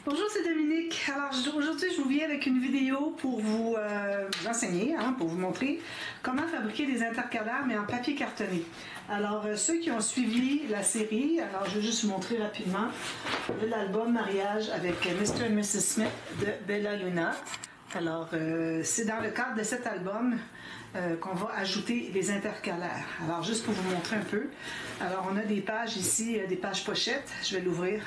Bonjour, c'est Dominique. Alors aujourd'hui, je vous viens avec une vidéo pour vous enseigner, pour vous montrer comment fabriquer des intercalaires, mais en papier cartonné. Alors, ceux qui ont suivi la série, alors je vais juste vous montrer rapidement l'album Mariage avec Mr. et Mrs. Smith de Bella Luna. Alors, c'est dans le cadre de cet album qu'on va ajouter les intercalaires. Alors, juste pour vous montrer un peu. Alors, on a des pages ici, des pages pochettes. Je vais l'ouvrir.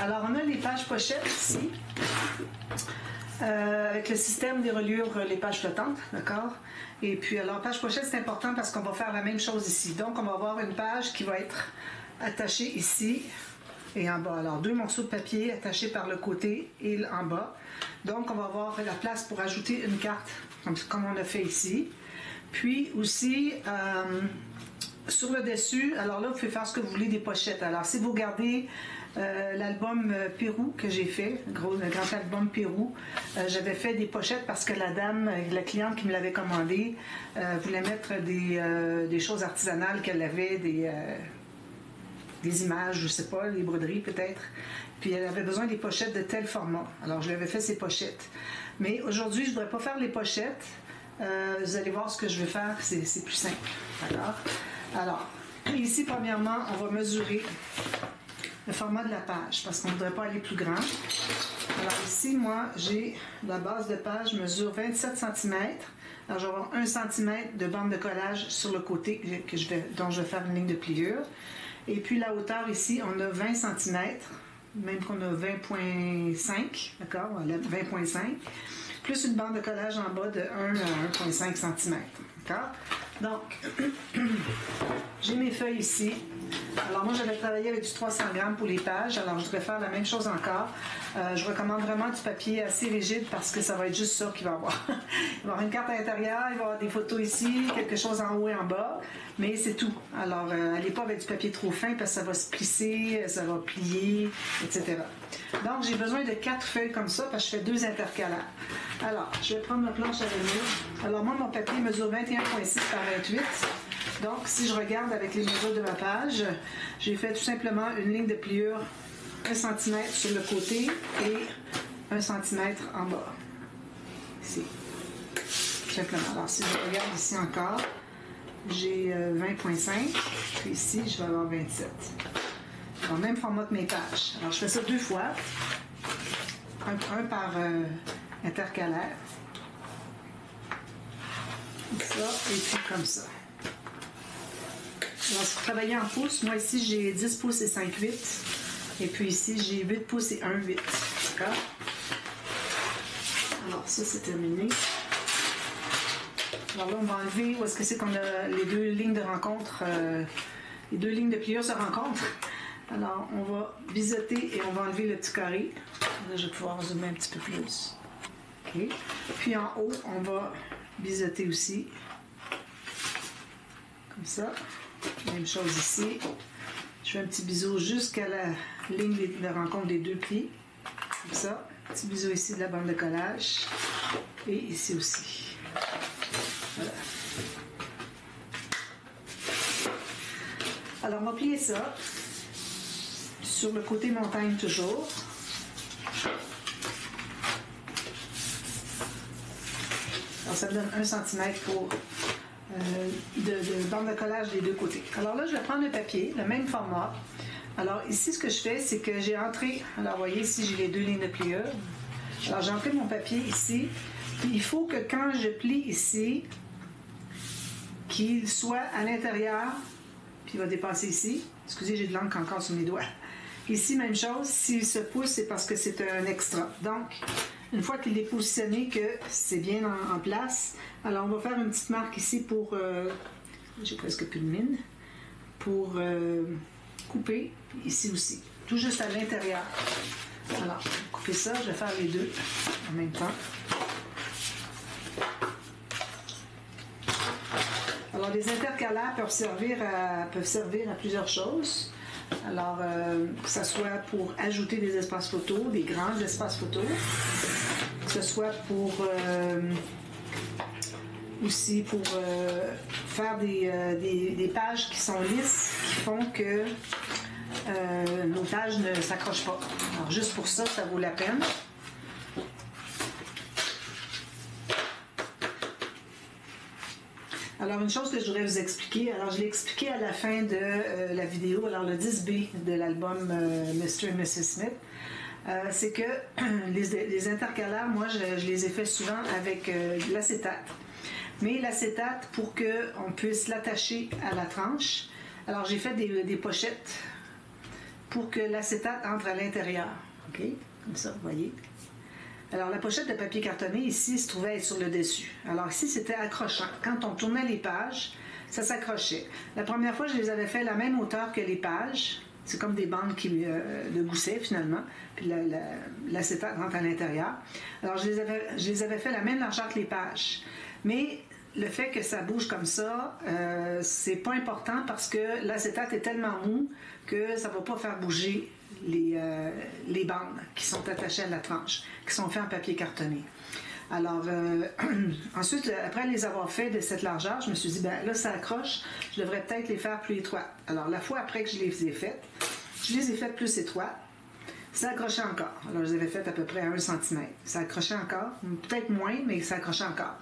Alors, on a les pages pochettes ici, avec le système des reliures, les pages flottantes, d'accord? Et puis, alors, page pochette, c'est important parce qu'on va faire la même chose ici. Donc, on va avoir une page qui va être attachée ici et en bas. Alors, deux morceaux de papier attachés par le côté et en bas. Donc, on va avoir la place pour ajouter une carte, comme on a fait ici. Puis, aussi... sur le dessus, alors là, vous pouvez faire ce que vous voulez des pochettes. Alors, si vous regardez l'album Pérou que j'ai fait, le grand album Pérou, j'avais fait des pochettes parce que la cliente qui me l'avait commandé, voulait mettre des choses artisanales qu'elle avait, des images, je sais pas, des broderies peut-être. Puis elle avait besoin des pochettes de tel format. Alors, je lui avais fait ces pochettes. Mais aujourd'hui, je ne voudrais pas faire les pochettes. Vous allez voir ce que je vais faire, c'est plus simple. D'accord? Alors, ici, premièrement, on va mesurer le format de la page parce qu'on ne voudrait pas aller plus grand. Alors ici, moi, j'ai la base de page mesure 27 cm. Alors, je vais avoir 1 cm de bande de collage sur le côté dont je vais faire une ligne de pliure. Et puis, la hauteur ici, on a 20 cm, même qu'on a 20,5, d'accord? Voilà, 20,5. Plus une bande de collage en bas de 1 à 1,5 cm. D'accord? Donc, j'ai mes feuilles ici. Alors, moi, j'avais travaillé avec du 300 grammes pour les pages. Alors, je voudrais faire la même chose encore. Je recommande vraiment du papier assez rigide parce que ça va être juste ça qu'il va y avoir. Il va y avoir une carte à l'intérieur, il va y avoir des photos ici, quelque chose en haut et en bas, mais c'est tout. Alors, allez pas avec du papier trop fin parce que ça va se plisser, ça va plier, etc. Donc, j'ai besoin de 4 feuilles comme ça parce que je fais 2 intercalaires. Alors, je vais prendre ma planche à venir. Alors, moi, mon papier mesure 21,6 par 28. Donc, si je regarde avec les mesures de ma page, j'ai fait tout simplement une ligne de pliure 1 cm sur le côté et 1 cm en bas. Ici. Tout simplement. Alors, si je regarde ici encore, j'ai 20,5. Puis ici, je vais avoir 27. Dans le même format que mes pages. Alors, je fais ça 2 fois. Un par intercalaire. Comme ça, et puis comme ça. Alors, si vous travaillez en pouces, moi ici, j'ai 10 pouces et 5,8. Et puis ici, j'ai 8 pouces et 1,8. D'accord? Alors, ça, c'est terminé. Alors là, on va enlever où est-ce que c'est qu'on a les 2 lignes de rencontre, les 2 lignes de pliure se rencontrent. Alors, on va biseauter et on va enlever le petit carré. Là, je vais pouvoir zoomer un petit peu plus. OK. Puis en haut, on va biseauter aussi. Comme ça. Même chose ici. Je fais un petit biseau jusqu'à la ligne de rencontre des 2 plis. Comme ça. Petit biseau ici de la bande de collage. Et ici aussi. Voilà. Alors, on va plier ça. Sur le côté montagne toujours. Alors, ça me donne 1 cm pour de bande de collage des 2 côtés. Alors là, je vais prendre le papier, le même format. Alors ici, ce que je fais, c'est que j'ai entré, alors vous voyez ici, j'ai les 2 lignes de pliure. Alors j'ai entré mon papier ici. Puis il faut que quand je plie ici, qu'il soit à l'intérieur, puis il va dépasser ici. Excusez, j'ai de l'encre encore sur mes doigts. Ici, même chose, s'il se pousse, c'est parce que c'est un extra. Donc, une fois qu'il est positionné, que c'est bien en place, alors on va faire une petite marque ici pour, j'ai presque plus de mine, pour couper, ici aussi, tout juste à l'intérieur. Alors, couper ça, je vais faire les 2 en même temps. Alors, les intercalaires peuvent servir à plusieurs choses. Alors, que ce soit pour ajouter des espaces photos, des grands espaces photos, que ce soit pour aussi pour faire des pages qui sont lisses, qui font que nos pages ne s'accrochent pas. Alors juste pour ça, ça vaut la peine. Alors, une chose que je voudrais vous expliquer, alors je l'ai expliqué à la fin de la vidéo, alors le 10B de l'album Mr. et Mrs. Smith, c'est que les intercalaires, moi, je les ai fait souvent avec de l'acétate. Mais l'acétate, pour qu'on puisse l'attacher à la tranche, alors j'ai fait des pochettes pour que l'acétate entre à l'intérieur. OK? Comme ça, vous voyez. Alors, la pochette de papier cartonné, ici, se trouvait être sur le dessus. Alors, ici, c'était accrochant. Quand on tournait les pages, ça s'accrochait. La première fois, je les avais fait à la même hauteur que les pages. C'est comme des bandes de gousset, finalement. Puis l'acétate rentre à l'intérieur. Alors, je les avais fait la même largeur que les pages. Mais le fait que ça bouge comme ça, c'est pas important parce que l'acétate est tellement mou que ça ne va pas faire bouger les bandes qui sont attachées à la tranche, qui sont faites en papier cartonné. Alors, ensuite, après les avoir fait de cette largeur, je me suis dit, ben là, ça accroche, je devrais peut-être les faire plus étroites. Alors, la fois après que je les ai faites plus étroites, ça accrochait encore. Alors, je les avais faites à peu près à 1 cm. Ça accrochait encore, peut-être moins, mais ça accrochait encore.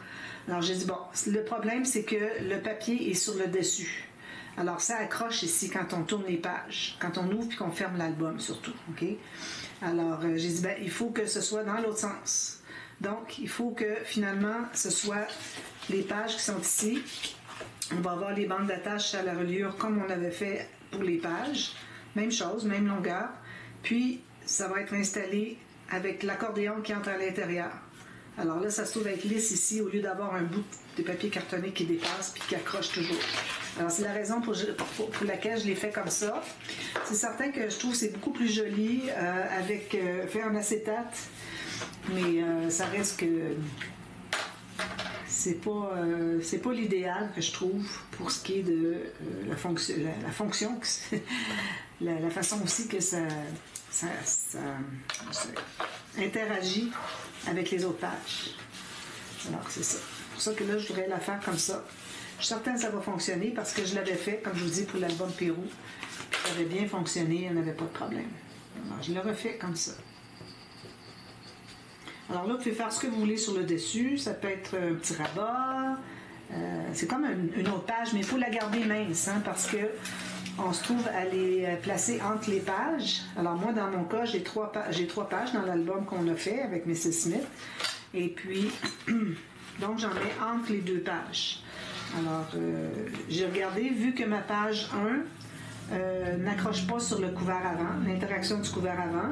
Alors, j'ai dit, bon, le problème, c'est que le papier est sur le dessus. Alors, ça accroche ici quand on tourne les pages, quand on ouvre puis qu'on ferme l'album, surtout. OK? Alors, j'ai dit, ben, il faut que ce soit dans l'autre sens. Donc, il faut que, finalement, ce soit les pages qui sont ici. On va avoir les bandes d'attache à la reliure comme on avait fait pour les pages. Même chose, même longueur. Puis, ça va être installé avec l'accordéon qui entre à l'intérieur. Alors là, ça se trouve être lisse ici, au lieu d'avoir un bout de papier cartonné qui dépasse puis qui accroche toujours. Alors, c'est la raison pour laquelle je l'ai fait comme ça. C'est certain que je trouve que c'est beaucoup plus joli fait en acétate, mais ça reste que c'est pas l'idéal que je trouve pour ce qui est de la fonction, la façon aussi que ça interagit avec les autres pages. Alors, c'est ça. C'est pour ça que là, je voudrais la faire comme ça. Je suis certaine que ça va fonctionner parce que je l'avais fait, comme je vous dis, pour l'album Pérou. Ça avait bien fonctionné, il n'y en avait pas de problème. Alors, je le refais comme ça. Alors là, vous pouvez faire ce que vous voulez sur le dessus. Ça peut être un petit rabat. C'est comme une autre page, mais il faut la garder mince, hein, parce que on se trouve à les placer entre les pages. Alors moi, dans mon cas, j'ai trois pages dans l'album qu'on a fait avec Mrs. Smith. Et puis, donc j'en mets entre les deux pages. Alors, j'ai regardé, vu que ma page 1 n'accroche pas sur le couvert avant, l'interaction du couvert avant,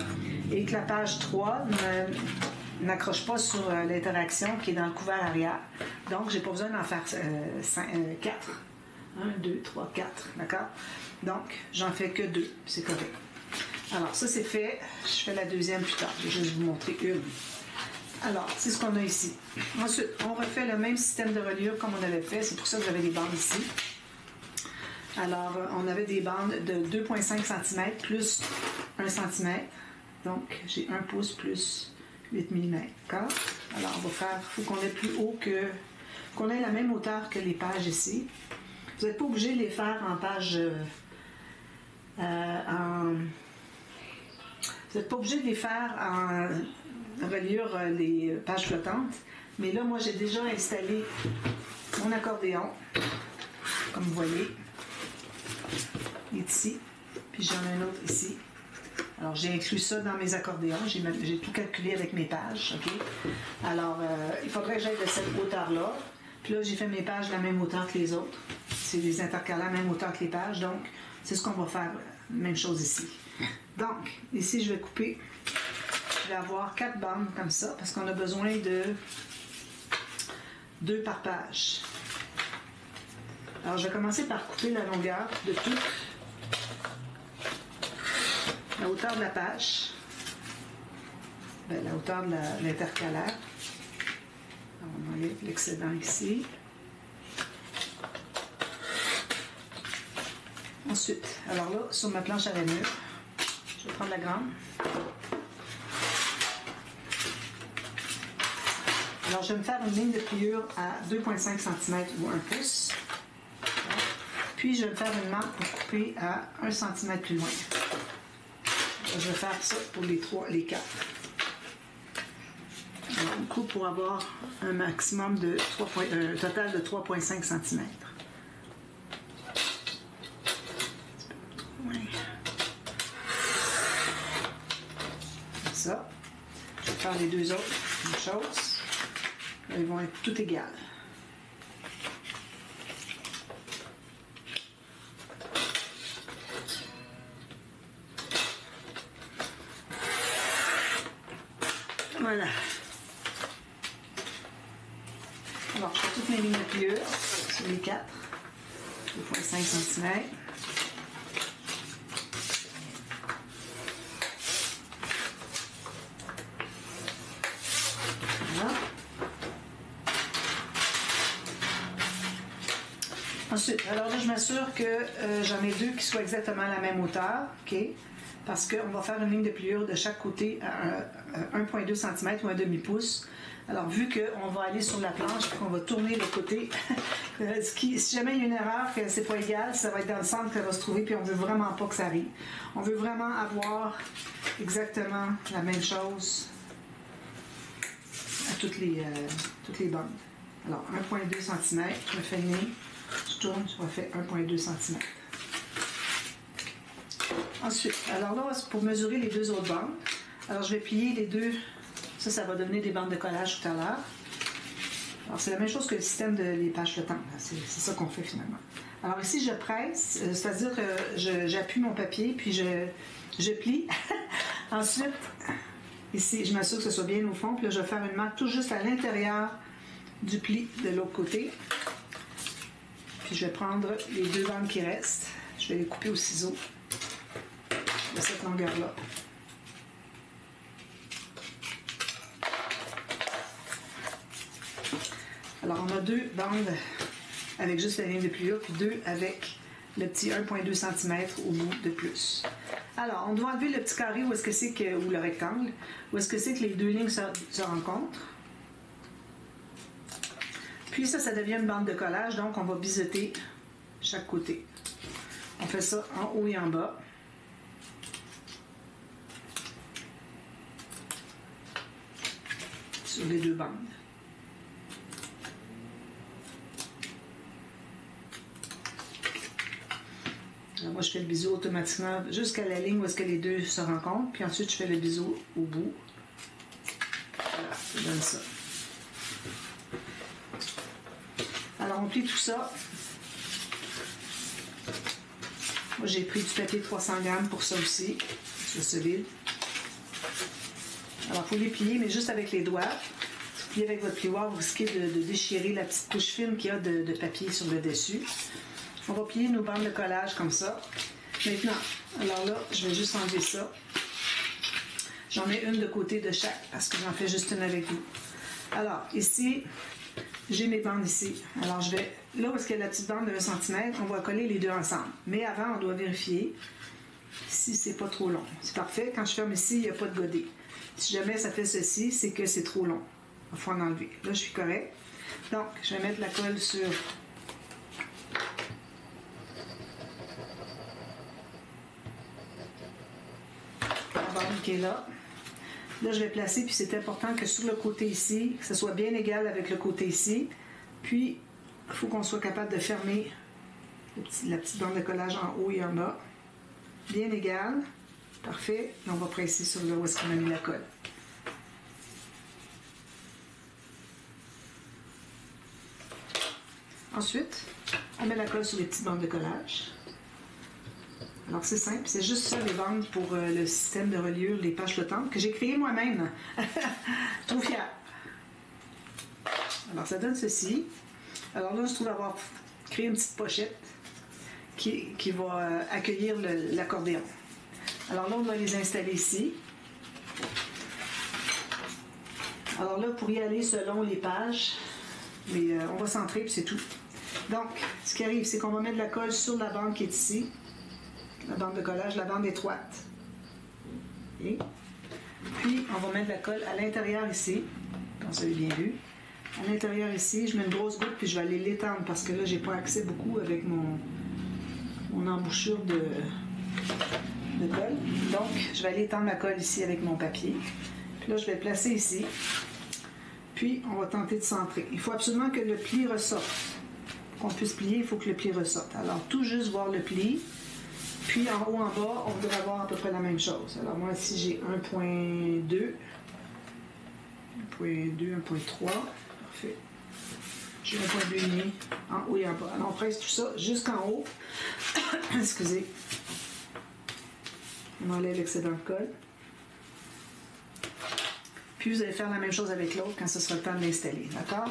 et que la page 3 n'accroche pas sur l'interaction qui est dans le couvert arrière. Donc, j'ai pas besoin d'en faire 4. 1, 2, 3, 4. D'accord? Donc, j'en fais que 2. C'est correct. Alors, ça, c'est fait. Je fais la deuxième plus tard. Je vais juste vous montrer une. Alors, c'est ce qu'on a ici. Ensuite, on refait le même système de reliure comme on avait fait. C'est pour ça que j'avais des bandes ici. Alors, on avait des bandes de 2,5 cm plus 1 cm. Donc, j'ai 1 pouce plus 8 mm. D'accord? Alors, on va faire, il faut qu'on ait plus haut qu'on ait la même hauteur que les pages ici. Vous n'êtes pas obligé de les faire en page... vous n'êtes pas obligé de les faire en reliure les pages flottantes. Mais là, moi, j'ai déjà installé mon accordéon, comme vous voyez. Il est ici. Puis j'en ai un autre ici. Alors, j'ai inclus ça dans mes accordéons. J'ai tout calculé avec mes pages. OK? Alors, il faudrait que j'aille de cette hauteur-là. Puis là, j'ai fait mes pages de la même hauteur que les autres. C'est des intercalaires à la même hauteur que les pages. Donc, c'est ce qu'on va faire. Même chose ici. Donc, ici, je vais couper. Je vais avoir 4 bandes comme ça parce qu'on a besoin de 2 par page. Alors, je vais commencer par couper la longueur de toute la hauteur de la page. Bien, la hauteur de l'intercalaire. On enlève l'excédent ici. Ensuite, alors là, sur ma planche à rainure, je vais prendre la grande. Alors, je vais me faire une ligne de pliure à 2,5 cm ou 1 pouce. Puis, je vais me faire une marque pour couper à 1 cm plus loin. Alors, je vais faire ça pour les 4. Alors, on coupe pour avoir un maximum de un total de 3,5 cm. Comme ça. Je vais faire les deux autres, même chose. Là, ils vont être tout égales. Voilà. Alors, je fais toutes mes lignes de pliure sur les 4. 2,5 cm. Voilà. Ensuite, alors là, je m'assure que j'en ai deux qui soient exactement à la même hauteur, OK? Parce qu'on va faire une ligne de pliure de chaque côté à 1,2 cm ou un demi-pouce. Alors, vu qu'on va aller sur la planche et qu'on va tourner le côté, si jamais il y a une erreur, que c'est pas égal, ça va être dans le centre qu'elle va se trouver, puis on veut vraiment pas que ça arrive. On veut vraiment avoir exactement la même chose à toutes les bandes. Alors, 1,2 cm, je me fais une ligne, je tourne, je refais 1,2 cm. Ensuite, alors là, pour mesurer les deux autres bandes, alors je vais plier les deux. Ça va devenir des bandes de collage tout à l'heure. Alors, c'est la même chose que le système de les pages flottantes. C'est ça qu'on fait finalement. Alors ici, je presse, c'est-à-dire que j'appuie mon papier, puis je plie. Ensuite, ici, je m'assure que ce soit bien au fond, puis là, je vais faire une marque tout juste à l'intérieur du pli de l'autre côté. Puis je vais prendre les deux bandes qui restent. Je vais les couper au ciseau de cette longueur-là. Alors, on a deux bandes avec juste la ligne de pliure, puis deux avec le petit 1,2 cm au bout de plus. Alors, on doit enlever le petit carré où est-ce que c'est que, ou le rectangle, où est-ce que c'est que les deux lignes se rencontrent. Puis ça devient une bande de collage, donc on va biseauter chaque côté. On fait ça en haut et en bas. Sur les deux bandes. Alors moi, je fais le biseau automatiquement jusqu'à la ligne où est-ce que les deux se rencontrent. Puis ensuite, je fais le biseau au bout. Voilà, ça donne ça. Alors, on plie tout ça. Moi, j'ai pris du papier 300 grammes pour ça aussi. C'est solide. Alors, il faut les plier, mais juste avec les doigts. Plier avec votre plioir, vous risquez de déchirer la petite couche fine qu'il y a de papier sur le dessus. On va plier nos bandes de collage comme ça. Maintenant, alors là, je vais juste enlever ça. J'en mets une de côté de chaque parce que j'en fais juste une avec vous. Alors, ici, j'ai mes bandes ici. Alors, je vais, là où est-ce qu'il y a la petite bande de 1 cm, on va coller les deux ensemble. Mais avant, on doit vérifier si c'est pas trop long. C'est parfait. Quand je ferme ici, il n'y a pas de godet. Si jamais ça fait ceci, c'est que c'est trop long. Il faut en enlever. Là, je suis correct. Donc, je vais mettre la colle sur la bande qui est là. Là, je vais placer, puis c'est important que sur le côté ici, que ce soit bien égal avec le côté ici. Puis, il faut qu'on soit capable de fermer la petite bande de collage en haut et en bas. Bien égal. Parfait. Et on va presser sur là où est-ce qu'on a mis la colle. Ensuite, on met la colle sur les petites bandes de collage. Alors, c'est simple. C'est juste ça, les bandes pour le système de reliure, les pages flottantes, que j'ai créé moi-même. Trop fière. Alors, ça donne ceci. Alors là, je trouve avoir créé une petite pochette qui va accueillir l'accordéon. Alors là, on va les installer ici. Alors là, pour y aller selon les pages, mais on va centrer, puis c'est tout. Donc, ce qui arrive, c'est qu'on va mettre de la colle sur la bande qui est ici. La bande de collage, la bande étroite. Et puis, on va mettre de la colle à l'intérieur ici, comme vous avez bien vu. À l'intérieur ici, je mets une grosse goutte puis je vais aller l'étendre parce que là, j'ai pas accès beaucoup avec mon embouchure de colle. Donc, je vais aller étendre ma colle ici avec mon papier. Puis là, je vais le placer ici. Puis, on va tenter de centrer. Il faut absolument que le pli ressorte. Pour qu'on puisse plier, il faut que le pli ressorte. Alors, tout juste voir le pli. Puis, en haut, en bas, on devrait avoir à peu près la même chose. Alors, moi, ici, j'ai 1.2. 1.2, 1.3. Parfait. J'ai 1.2,5 en haut et en bas. Alors, on presse tout ça jusqu'en haut. Excusez. On enlève l'excédent de colle. Puis vous allez faire la même chose avec l'autre quand ce sera le temps de l'installer. D'accord?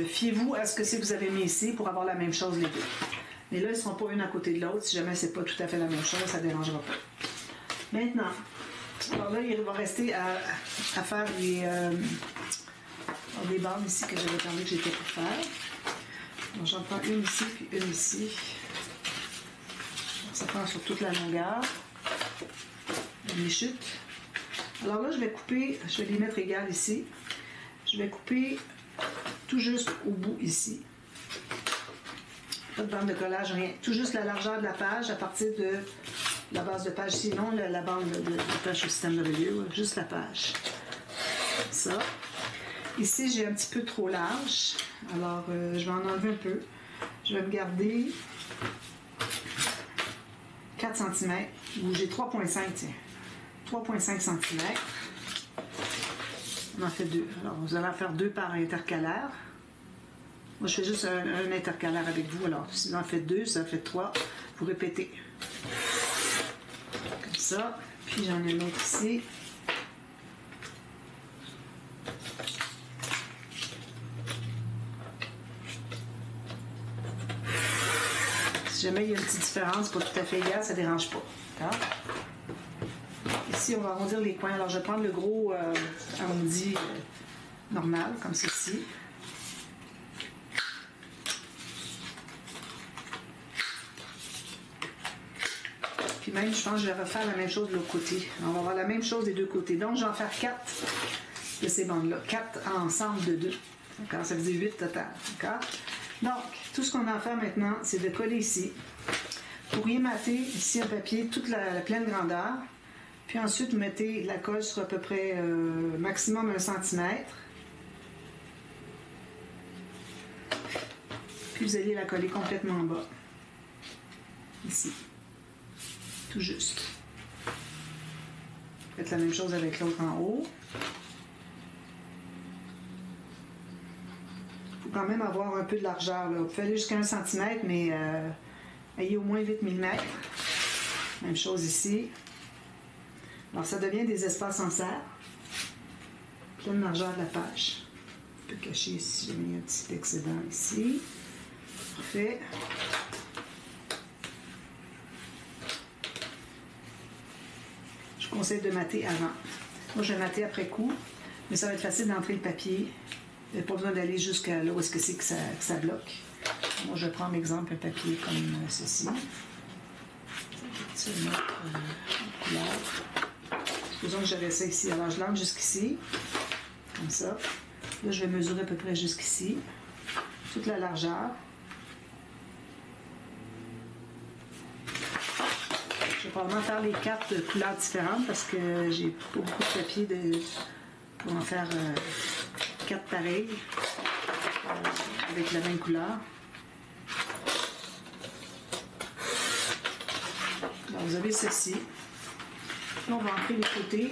Fiez-vous à ce que c'est que vous avez mis ici pour avoir la même chose les deux. Mais là, ils ne seront pas une à côté de l'autre. Si jamais ce n'est pas tout à fait la même chose, ça ne dérangera pas. Maintenant, alors là, il va rester à faire des bandes ici que j'avais parlé que j'étais pour faire. Donc, j'en prends une ici puis une ici. Ça prend sur toute la longueur. Les chutes. Alors là, je vais couper, je vais les mettre égales ici. Je vais couper tout juste au bout ici. Pas de bande de collage, rien. Tout juste la largeur de la page à partir de la base de page ici. Non la bande de page au système de reliure, juste la page. Ça. Ici, j'ai un petit peu trop large. Alors, je vais en enlever un peu. Je vais me garder 4 cm, ou j'ai 3,5 tiens. 3,5 cm. On en fait 2. Alors, vous allez en faire 2 par intercalaire. Moi, je fais juste un intercalaire avec vous. Alors, si vous en faites 2, ça en fait 3. Vous répétez. Comme ça. Puis, j'en ai un autre ici. Si jamais il y a une petite différence, pas tout à fait égal, ça ne dérange pas. D'accord? Ici, on va arrondir les coins. Alors, je vais prendre le gros arrondi normal, comme ceci. Puis même, je pense que je vais refaire la même chose de l'autre côté. On va avoir la même chose des deux côtés. Donc, je vais en faire 4 de ces bandes-là. 4 ensemble de 2. D'accord? Ça faisait 8 total. D'accord? Donc, tout ce qu'on a à faire maintenant, c'est de coller ici. Vous pourriez mater ici un papier toute la pleine grandeur. Puis ensuite, vous mettez la colle sur à peu près maximum 1 cm. Puis vous allez la coller complètement en bas. Ici. Tout juste. Faites la même chose avec l'autre en haut. Il faut quand même avoir un peu de largeur. Là. Vous pouvez aller jusqu'à 1 cm, mais ayez au moins 8 mm. Même chose ici. Alors, ça devient des espaces en serre. Pleine largeur de la page. Je peux cacher ici, j'ai mis un petit excédent ici. Parfait. Je vous conseille de mater avant. Moi, je vais mater après coup, mais ça va être facile d'entrer le papier. Il n'y a pas besoin d'aller jusqu'à là où est-ce que c'est que ça bloque. Moi, je vais prendre l'exemple un papier comme ceci. Je vais mettre une couleur. Supposons que j'avais ça ici. Alors, je l'entre jusqu'ici, comme ça. Là, je vais mesurer à peu près jusqu'ici, toute la largeur. Je vais probablement faire les 4 couleurs différentes parce que j'ai pas beaucoup de papier pour en faire 4 pareils avec la même couleur. Alors, vous avez ceci. Là, on va entrer les côtés.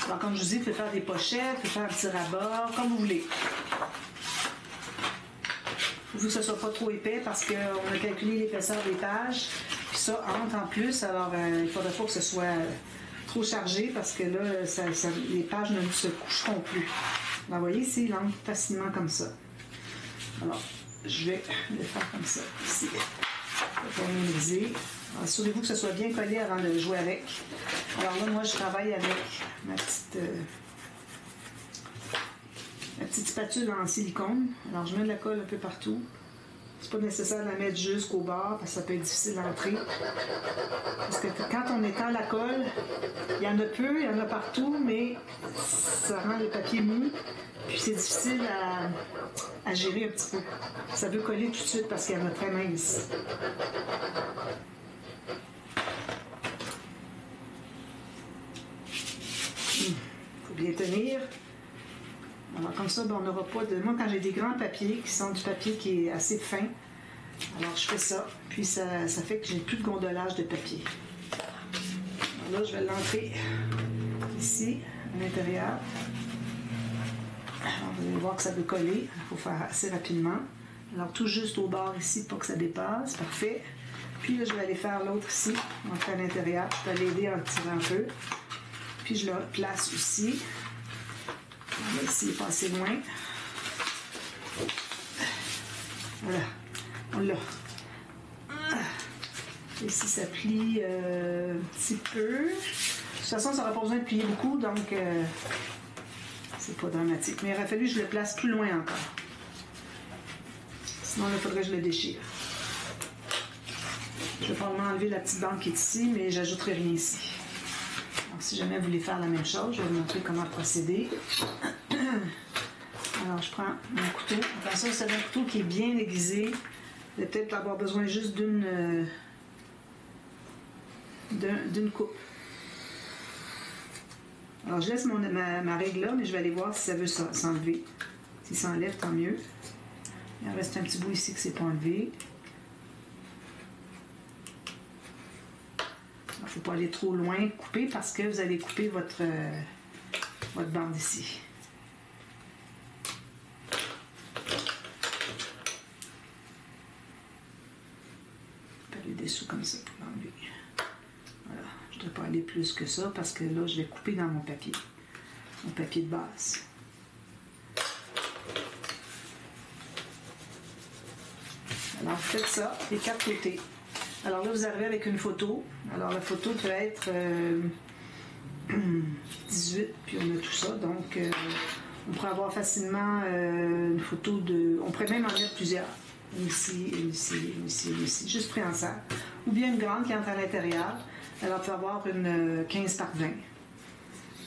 Alors, comme je vous dis, vous pouvez faire des pochettes, vous pouvez faire un petit rabat, comme vous voulez. Il faut que ce ne soit pas trop épais parce qu'on a calculé l'épaisseur des pages. Puis ça entre en plus, alors il ne faudrait pas que ce soit trop chargé parce que là, les pages ne se coucheront plus. Alors, vous voyez, ici, il entre facilement comme ça. Alors, je vais le faire comme ça, ici. Pour minimiser. Assurez-vous que ce soit bien collé avant de jouer avec. Alors là, moi, je travaille avec ma petite spatule en silicone. Alors, je mets de la colle un peu partout. C'est pas nécessaire de la mettre jusqu'au bord parce que ça peut être difficile d'entrer. Parce que quand on étend la colle, il y en a peu, il y en a partout, mais ça rend le papier mou. Puis c'est difficile à gérer un petit peu. Ça veut coller tout de suite parce qu'il y en a très mince. Il faut bien tenir. Alors comme ça, ben, on n'aura pas de... Moi, quand j'ai des grands papiers, qui sont du papier qui est assez fin, alors je fais ça. Puis ça fait que j'ai plus de gondolage de papier. Alors là, je vais l'entrer ici, à l'intérieur. Alors, vous allez voir que ça peut coller. Il faut faire assez rapidement. Alors tout juste au bord ici pour que ça dépasse. Parfait. Puis là, je vais aller faire l'autre ici, entrer à l'intérieur. Je peux l'aider en le tirant un peu. Puis je le place ici. On va essayer de passer loin. Voilà. On l'a. Ici, ça plie un petit peu. De toute façon, ça n'aura pas besoin de plier beaucoup, donc c'est pas dramatique. Mais il aurait fallu que je le place plus loin encore. Sinon, il faudrait que je le déchire. Je vais probablement enlever la petite bande qui est ici, mais j'ajouterai rien ici. Alors, si jamais vous voulez faire la même chose, je vais vous montrer comment procéder. Alors, je prends mon couteau. Attention, c'est un couteau qui est bien aiguisé. Vous allez peut-être avoir besoin juste d'une coupe. Alors, je laisse ma règle là, mais je vais aller voir si ça veut s'enlever. Si ça enlève, tant mieux. Il en reste un petit bout ici que c'est pas enlevé. Il ne faut pas aller trop loin couper parce que vous allez couper votre bande ici. Je peux aller dessous comme ça pour l'enlever. Voilà. Je ne dois pas aller plus que ça parce que là, je vais couper dans mon papier de base. Alors, faites ça, les 4 côtés. Alors là, vous arrivez avec une photo. Alors, la photo peut être 18, puis on a tout ça. Donc, on pourrait avoir facilement une photo de... On pourrait même en mettre plusieurs. Ici, ici, ici, ici. Juste pris ensemble. Ou bien une grande qui entre à l'intérieur. Alors, on peut avoir une 15 par 20.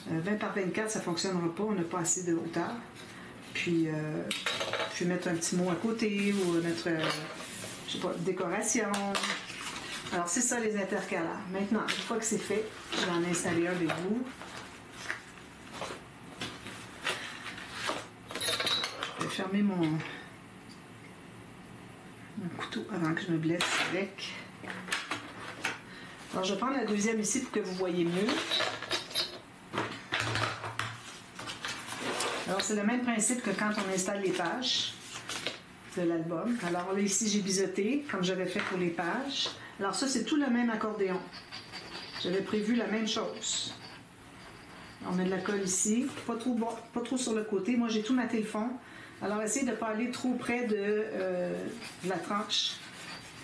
20 par 24, ça ne fonctionnera pas. On n'a pas assez de hauteur. Puis, je vais mettre un petit mot à côté ou mettre... je sais pas, décoration. Alors, c'est ça les intercalaires. Maintenant, une fois que c'est fait, je vais en installer un avec vous. Je vais fermer mon couteau avant que je me blesse avec. Alors, je vais prendre la deuxième ici pour que vous voyez mieux. Alors, c'est le même principe que quand on installe les pages de l'album. Alors là, ici, j'ai biseauté, comme j'avais fait pour les pages. Alors ça, c'est tout le même accordéon. J'avais prévu la même chose. On met de la colle ici, pas trop sur le côté. Moi, j'ai tout maté le fond. Alors, essayez de ne pas aller trop près de la tranche,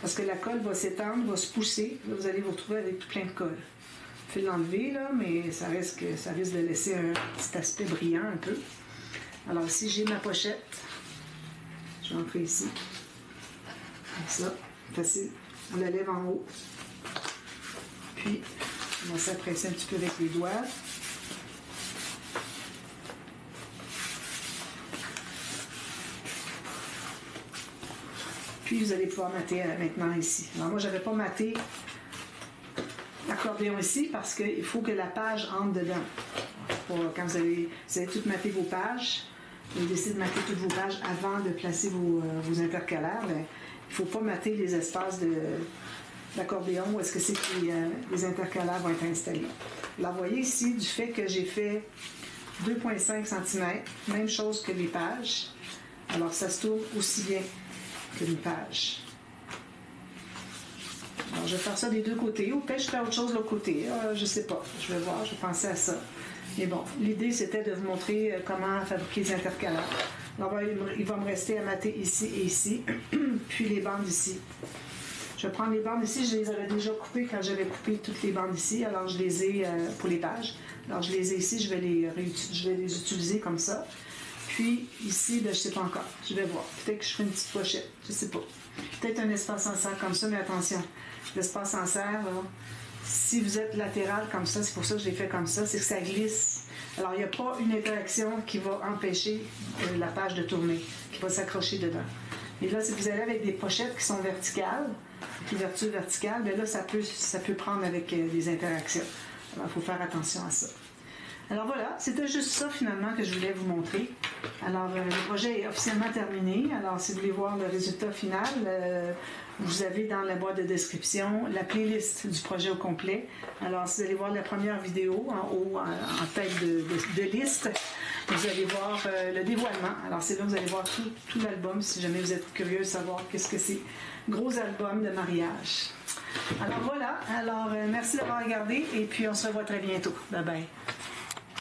parce que la colle va s'étendre, va se pousser. Là, vous allez vous retrouver avec tout plein de colle. Je vais l'enlever, là, mais ça risque de laisser un petit aspect brillant un peu. Alors ici, j'ai ma pochette. Je vais entrer ici. Comme ça, facile. On la lève en haut. Puis, on va s'appresser un petit peu avec les doigts. Puis, vous allez pouvoir mater maintenant ici. Alors, moi, je n'avais pas maté l'accordéon ici parce qu'il faut que la page entre dedans. Quand vous allez toutes mater vos pages, vous décidez de mater toutes vos pages avant de placer vos intercalaires, bien, il ne faut pas mater les espaces d'accordéon où est-ce que c'est que les intercalaires vont être installés. Alors, vous voyez ici, du fait que j'ai fait 2,5 cm, même chose que les pages, alors ça se tourne aussi bien que les pages. Alors, je vais faire ça des deux côtés. Ou peut-être je fais autre chose de l'autre côté. Je ne sais pas. Je vais voir, je vais penser à ça. Mais bon, l'idée, c'était de vous montrer comment fabriquer les intercalaires. Alors, il va me rester à mater ici et ici, puis les bandes ici. Je vais prendre les bandes ici. Je les avais déjà coupées quand j'avais coupé toutes les bandes ici. Alors, je les ai pour les pages. Alors, je les ai ici. Je vais les utiliser comme ça. puis ici, ben, je ne sais pas encore. Je vais voir. Peut-être que je ferai une petite pochette. Je ne sais pas. Peut-être un espace en serre comme ça, mais attention. L'espace en serre, là, si vous êtes latéral comme ça, c'est pour ça que je l'ai fait comme ça, c'est que ça glisse. Alors, il n'y a pas une interaction qui va empêcher la page de tourner, qui va s'accrocher dedans. Et là, si vous allez avec des pochettes qui sont verticales, couverture verticale, bien là, ça peut prendre avec des interactions. Alors, il faut faire attention à ça. Alors voilà, c'était juste ça finalement que je voulais vous montrer. Alors, le projet est officiellement terminé. Alors, si vous voulez voir le résultat final, vous avez dans la boîte de description la playlist du projet au complet. Alors, si vous allez voir la première vidéo en haut, en tête de liste, vous allez voir le dévoilement. Alors, c'est là que vous allez voir tout l'album, si jamais vous êtes curieux de savoir qu'est-ce que c'est. Gros album de mariage. Alors voilà, merci d'avoir regardé et puis on se revoit très bientôt. Bye bye.